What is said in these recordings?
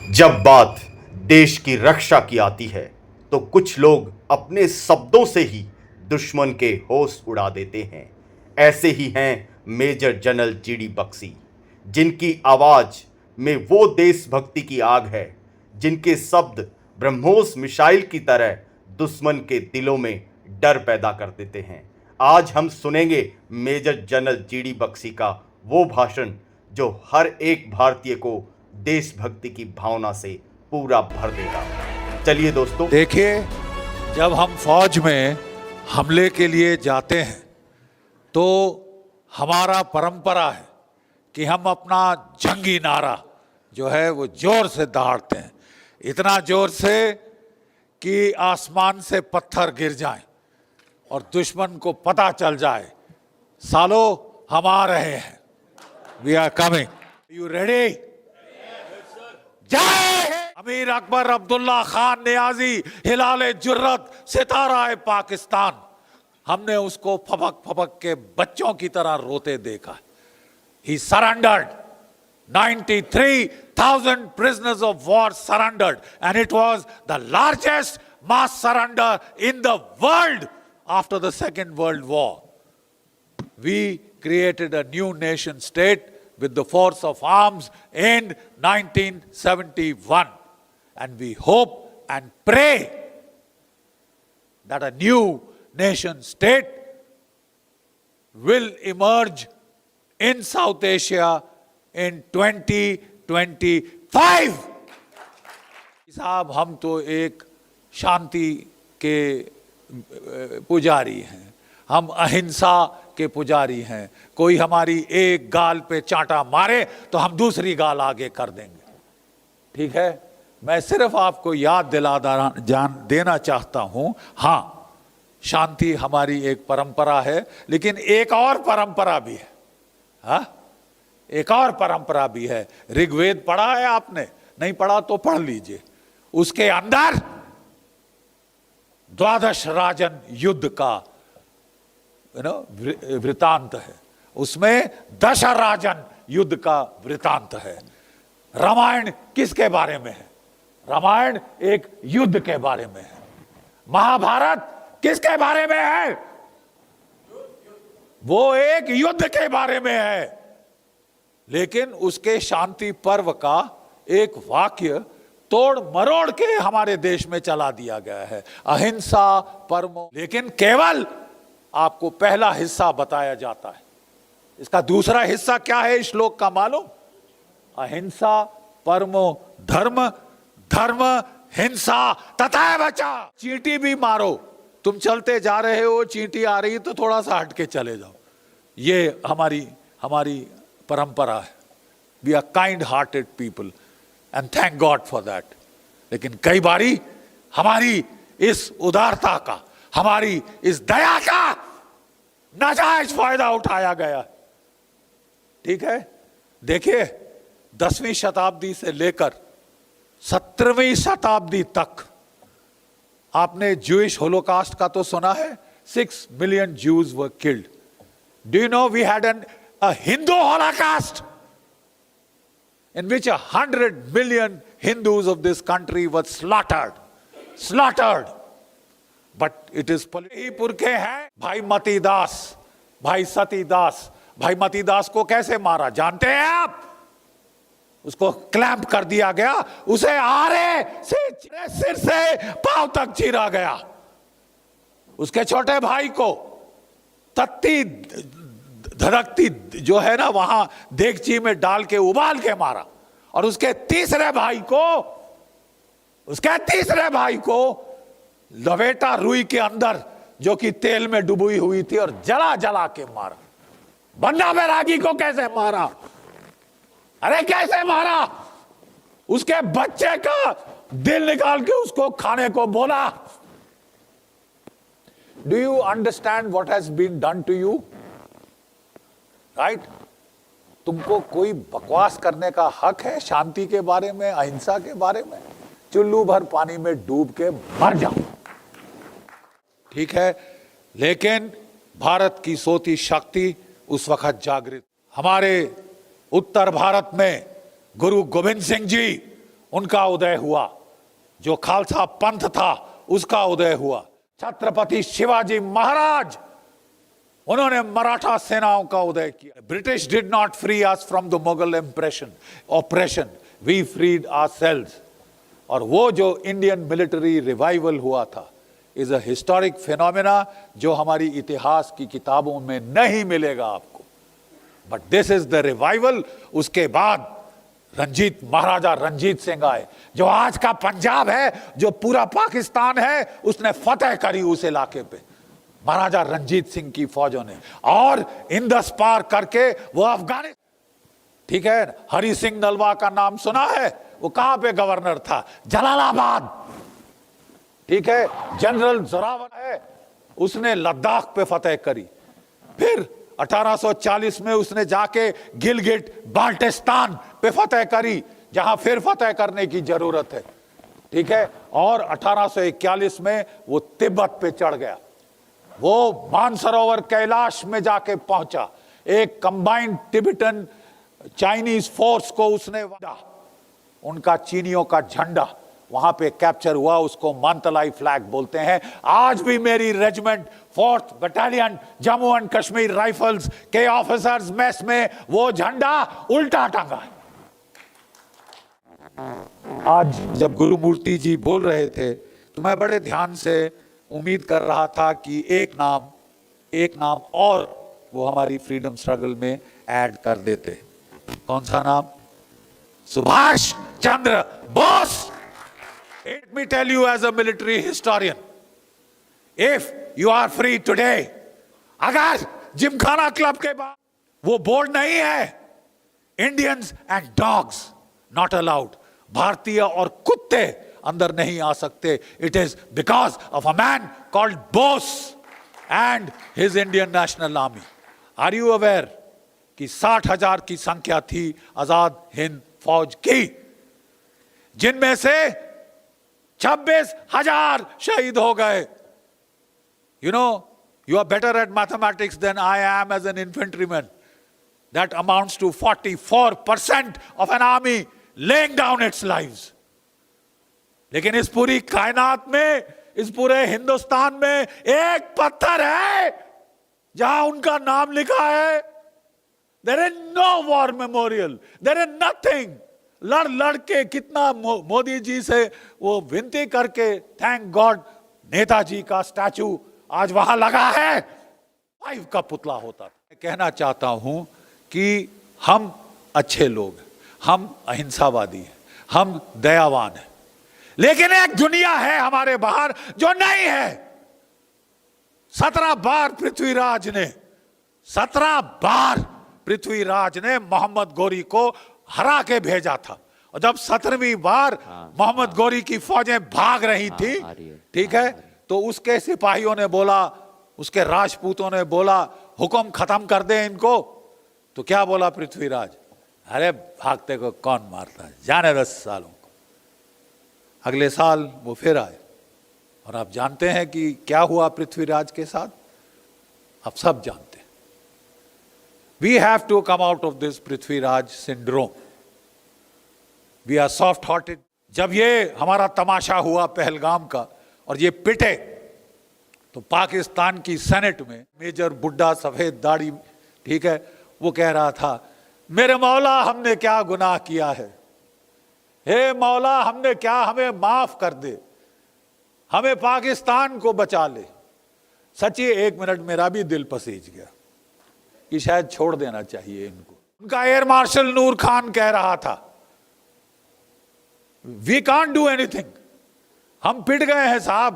जब बात देश की रक्षा की आती है तो कुछ लोग अपने शब्दों से ही दुश्मन के होश उड़ा देते हैं। ऐसे ही हैं मेजर जनरल जीडी बख्शी, जिनकी आवाज में वो देशभक्ति की आग है, जिनके शब्द ब्रह्मोस मिसाइल की तरह दुश्मन के दिलों में डर पैदा कर देते हैं। आज हम सुनेंगे मेजर जनरल जीडी बख्शी का वो भाषण जो हर एक भारतीय को देशभक्ति की भावना से पूरा भर देगा। चलिए दोस्तों, देखिए, जब हम फौज में हमले के लिए जाते हैं तो हमारा परंपरा है कि हम अपना जंगी नारा जो है वो जोर से दहाड़ते हैं, इतना जोर से कि आसमान से पत्थर गिर जाएं और दुश्मन को पता चल जाए, सालो हम आ रहे हैं, we are coming, you ready? जय अमीर अकबर अब्दुल्ला खान नियाजी, हिलाले जुर्रत, सितारा पाकिस्तान। हमने उसको फपक फपक के बच्चों की तरह रोते देखा। He surrendered. 93,000 prisoners of war surrendered, and it was the largest mass surrender in the world after the Second World War. We created a new nation state with the force of arms in 1971, and we hope and pray that a new nation state will emerge in South Asia in 2025. साहब, हम तो एक शांति के पुजारी हैं, हम अहिंसा के पुजारी हैं। कोई हमारी एक गाल पे चांटा मारे तो हम दूसरी गाल आगे कर देंगे, ठीक है? मैं सिर्फ आपको याद देना चाहता हूं, हाँ, शांति हमारी एक परंपरा है, लेकिन एक और परंपरा भी है। हाँ, एक और परंपरा भी है। ऋग्वेद पढ़ा है आपने? नहीं पढ़ा तो पढ़ लीजिए। उसके अंदर द्वादश राजन युद्ध का वृतांत है, उसमें दश राजन युद्ध का वृतांत है। रामायण किसके बारे में है? रामायण एक युद्ध के बारे में है। महाभारत किसके बारे में है? वो एक युद्ध के बारे में है। लेकिन उसके शांति पर्व का एक वाक्य तोड़ मरोड़ के हमारे देश में चला दिया गया है, अहिंसा परमो। लेकिन केवल आपको पहला हिस्सा बताया जाता है। इसका दूसरा हिस्सा क्या है इस श्लोक का मालूम? अहिंसा परमो धर्म, धर्म हिंसा तथा बचा। चींटी भी मारो, तुम चलते जा रहे हो, चींटी आ रही तो थोड़ा सा हट के चले जाओ। ये हमारी परंपरा है। We are kind hearted people and thank God for that. लेकिन कई बारी हमारी इस उदारता का, हमारी इस दया का नाजायज फायदा उठाया गया, ठीक है? देखिए, 10वीं शताब्दी से लेकर 17वीं शताब्दी तक आपने ज्यूइश होलोकास्ट का तो सुना है। 6 million Jews were killed. Do you know we had a Hindu Holocaust in which 100 million Hindus of this country were slaughtered. But it is पुर के हैं भाई मती दास, भाई सती दास। भाई मती दास को कैसे मारा जानते हैं आप? उसको क्लैंप कर दिया गया, उसे आरे से सिर से पांव तक चीरा गया। उसके छोटे भाई को तत्ती धड़कती जो है ना, वहां देगची में डाल के उबाल के मारा। और उसके तीसरे भाई को लवेटा रुई के अंदर, जो कि तेल में डुबोई हुई थी, और जला जला के मारा। बन्ना बैरागी को कैसे मारा? अरे कैसे मारा? उसके बच्चे का दिल निकाल के उसको खाने को बोला। Do you understand what has been done to you? Right? तुमको कोई बकवास करने का हक है शांति के बारे में, अहिंसा के बारे में? चुल्लू भर पानी में डूब के मर जाओ, ठीक है? लेकिन भारत की सोती शक्ति उस वक्त जागृत। हमारे उत्तर भारत में गुरु गोविंद सिंह जी उनका उदय हुआ, जो खालसा पंथ था उसका उदय हुआ। छत्रपति शिवाजी महाराज, उन्होंने मराठा सेनाओं का उदय किया। British did not free us from the Mughal operation, we freed ourselves. और वो जो इंडियन मिलिट्री रिवाइवल हुआ था इज अ हिस्टोरिक फिनोमेना जो हमारी इतिहास की किताबों में नहीं मिलेगा आपको, but this is the revival. उसके बाद महाराजा रंजीत सिंह आए, जो आज का पंजाब है, जो पूरा पाकिस्तान है, उसने फतेह करी उस इलाके पे महाराजा रंजीत सिंह की फौजों ने, और इंदस पार करके वो अफगानिस्तान। ठीक है, हरि सिंह नलवा का नाम सुना है? वो कहां पे गवर्नर था? जलालाबाद। ठीक है, जनरल जोरावर है, उसने लद्दाख पे फतेह करी। फिर 1840 में उसने जाके गिलगिट बाल्टिस्तान पे फतेह करी, जहां फिर फतेह करने की जरूरत है। ठीक है, और 1841 में वो तिब्बत पे चढ़ गया, वो मानसरोवर कैलाश में जाके पहुंचा। एक कंबाइंड तिब्बतन चाइनीज फोर्स को उसने, उनका चीनियों का झंडा वहां पे कैप्चर हुआ, उसको मानतलाई फ्लैग बोलते हैं। आज भी मेरी regiment 4th battalion Jammu and Kashmir rifles के ऑफिसर्स मेस में वो झंडा उल्टा टंगा है। आज जब गुरुमूर्ति जी बोल रहे थे तो मैं बड़े ध्यान से उम्मीद कर रहा था कि एक नाम और वो हमारी फ्रीडम स्ट्रगल में ऐड कर देते। कौन सा नाम? Subhash Chandra Bose. Let me tell you as a military historian, if you are free today, अगर जिमखाना क्लब के बाद वो बोर्ड नहीं है, Indians and dogs not allowed, भारतीय और कुत्ते अंदर नहीं आ सकते, it is because of a man called Bose and his Indian National Army. Are you aware कि 60,000 की संख्या थी आजाद हिंद फौज की, जिनमें से 26,000 शहीद हो गए। You know, you are better at mathematics than I am as an infantryman. That amounts to 44% of an army laying down its lives. लेकिन इस पूरी कायनात में, इस पूरे हिंदुस्तान में एक पत्थर है जहां उनका नाम लिखा है। There is no war memorial. There is nothing. लड़ के कितना मोदी जी से वो विनती करके, थैंक गॉड नेताजी का स्टैचू आज वहां लगा है। 5 का पुतला होता। मैं कहना चाहता हूं कि हम अच्छे लोग हैं, हम अहिंसावादी हैं, हम दयावान हैं, लेकिन एक दुनिया है हमारे बाहर जो नहीं है। 17 बार पृथ्वीराज ने मोहम्मद गोरी को हरा के भेजा था, और जब 17वीं बार मोहम्मद गोरी की फौजें भाग रही थी, ठीक है, तो उसके सिपाहियों ने बोला, उसके राजपूतों ने बोला, हुक्म खत्म कर दे इनको। तो क्या बोला पृथ्वीराज? अरे भागते को कौन मारता है, जाने 10 सालों को। अगले साल वो फिर आए, और आप जानते हैं कि क्या हुआ पृथ्वीराज के साथ, आप सब जानते हैं। We have to come out of this Prithviraj syndrome. We are soft hearted. जब ये हमारा तमाशा हुआ पहलगाम का और ये पिटे, तो पाकिस्तान की सेनेट में मेजर बुड्ढा सफेद दाढ़ी, ठीक है, वो कह रहा था, मेरे मौला हमने क्या गुनाह किया है, हे मौला हमने क्या, हमें माफ कर दे, हमें पाकिस्तान को बचा ले। सच्ची 1 मिनट मेरा भी दिल पसीज गया कि शायद छोड़ देना चाहिए इनको। उनका एयर मार्शल नूर खान कह रहा था, वी कांट डू एनीथिंग, हम पिट गए हैं साहब,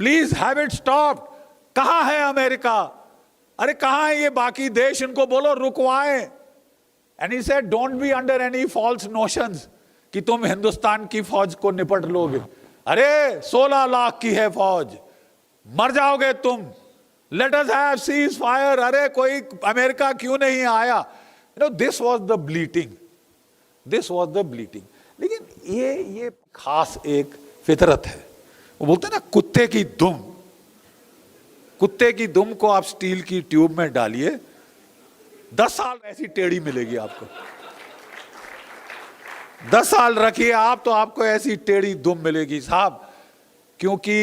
प्लीज हैव इट स्टॉप्ड। कहां है अमेरिका, अरे कहां है ये बाकी देश, इनको बोलो रुकवाएं। And he said don't be under any false notions कि तुम हिंदुस्तान की फौज को निपट लोगे। अरे 16 लाख की है फौज, मर जाओगे तुम, let us have cease fire. अरे कोई अमेरिका क्यों नहीं आया? You know, this was the bleating, this was the bleating. लेकिन ये खास एक फितरत है, वो बोलते हैं ना कुत्ते की दुम, कुत्ते की दुम को आप स्टील की ट्यूब में डालिए, 10 साल ऐसी टेढ़ी मिलेगी आपको। 10 साल रखिए आप, तो आपको ऐसी टेढ़ी दुम मिलेगी साहब, क्योंकि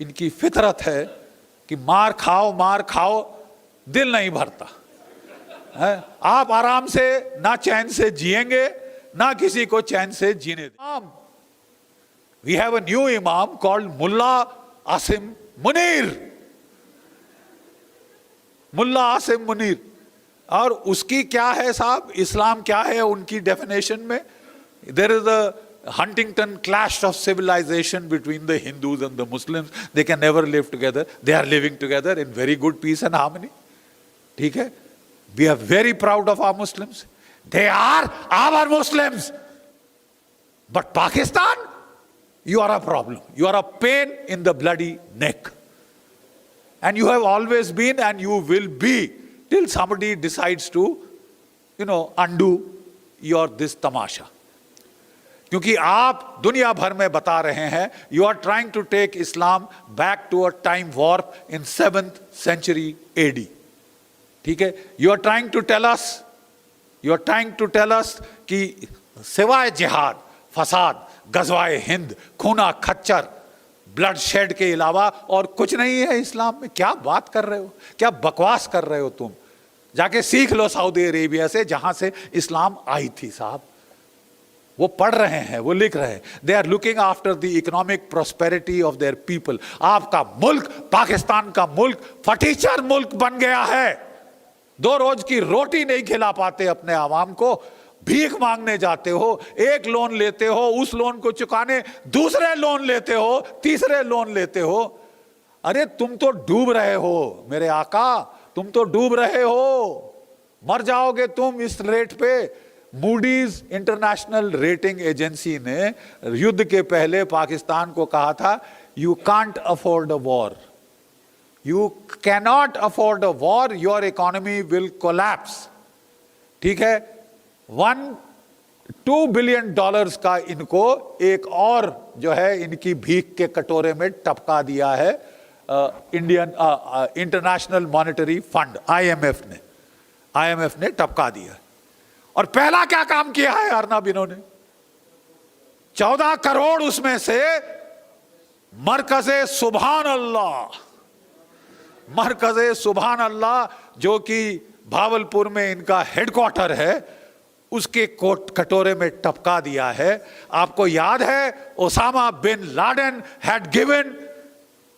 इनकी फितरत है कि मार खाओ, दिल नहीं भरता है। आप आराम से ना चैन से जिएंगे, ना किसी को चैन से जीने दें। वी हैव अ न्यू इमाम कॉल्ड मुल्ला आसिम मुनीर, मुल्ला आसिम मुनीर। और उसकी क्या है साहब, इस्लाम क्या है उनकी डेफिनेशन में? There is a Huntington clash of civilization between the Hindus and the Muslims. They can never live together. They are living together in very good peace and harmony. ठीक है? We are very proud of our Muslims. They are our Muslims. But Pakistan, you are a problem. You are a pain in the bloody neck. And you have always been and you will be till somebody decides to, undo your this tamasha. क्योंकि आप दुनिया भर में बता रहे हैं, you are trying to take Islam back to a time warp in 7th century AD. ठीक है? You are trying to tell us कि सिवाय जिहाद, फसाद, गजवाए हिंद, खूना खच्चर, ब्लड शेड के अलावा और कुछ नहीं है इस्लाम में। क्या बात कर रहे हो, क्या बकवास कर रहे हो तुम? जाके सीख लो सऊदी अरेबिया से, जहां से इस्लाम आई थी साहब। वो पढ़ रहे हैं, वो लिख रहे हैं। They are looking after the economic prosperity of their people. आपका मुल्क, पाकिस्तान का मुल्क फटीचर मुल्क बन गया है। 2 रोज की रोटी नहीं खिला पाते अपने आवाम को, भीख मांगने जाते हो, एक लोन लेते हो, उस लोन को चुकाने दूसरे लोन लेते हो, तीसरे लोन लेते हो। अरे तुम तो डूब रहे हो मेरे आका, तुम तो डूब रहे हो, मर जाओगे तुम इस रेट पे। मूडीज इंटरनेशनल रेटिंग एजेंसी ने युद्ध के पहले पाकिस्तान को कहा था, you can't afford a war, you cannot afford a war, your economy will collapse. ठीक है? $2 बिलियन का इनको एक और जो है इनकी भीख के कटोरे में टपका दिया है इंटरनेशनल मॉनेटरी फंड IMF ने टपका दिया। और पहला क्या काम किया है अर्नब इन्होंने? 14 करोड़ उसमें से मरकज़े सुभान अल्लाह, जो कि भावलपुर में इनका हेडक्वार्टर है, उसके कटोरे में टपका दिया है। आपको याद है Osama bin Laden had given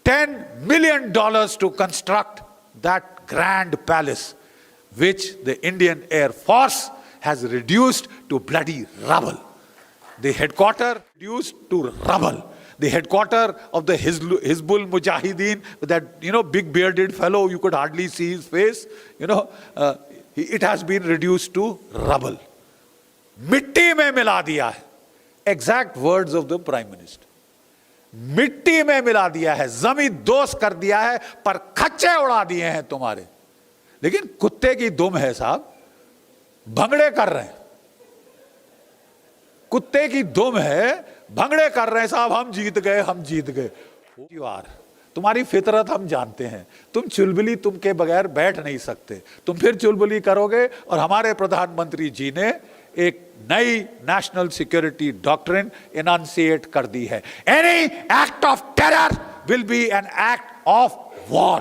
$10 million to construct that grand palace, which the Indian Air Force has reduced to bloody rubble. The headquarter reduced to rubble. The headquarter of the Hizbul Mujahideen, that big bearded fellow, you could hardly see his face. It has been reduced to rubble. मिट्टी में मिला दिया है. Exact words of the Prime Minister. मिट्टी में मिला दिया है, जमीन दोस्त कर दिया है, पर खच्चे उड़ा दिए हैं तुम्हारे. लेकिन कुत्ते की दुम है साहब, भंगड़े कर रहे हैं. कुत्ते की दुम है, भंगड़े कर रहे हैं साहब, हम जीत गए. तुम्हारी फितरत हम जानते हैं. तुम चुलबुली तुम के बगैर बैठ नहीं सकते. तुम फिर चुलबुली करोगे. और हमारे प्रधानमंत्री जी ने एक नई नेशनल सिक्योरिटी डॉक्ट्रिन इनंसिएट कर दी है. Any act of terror will be an act of war.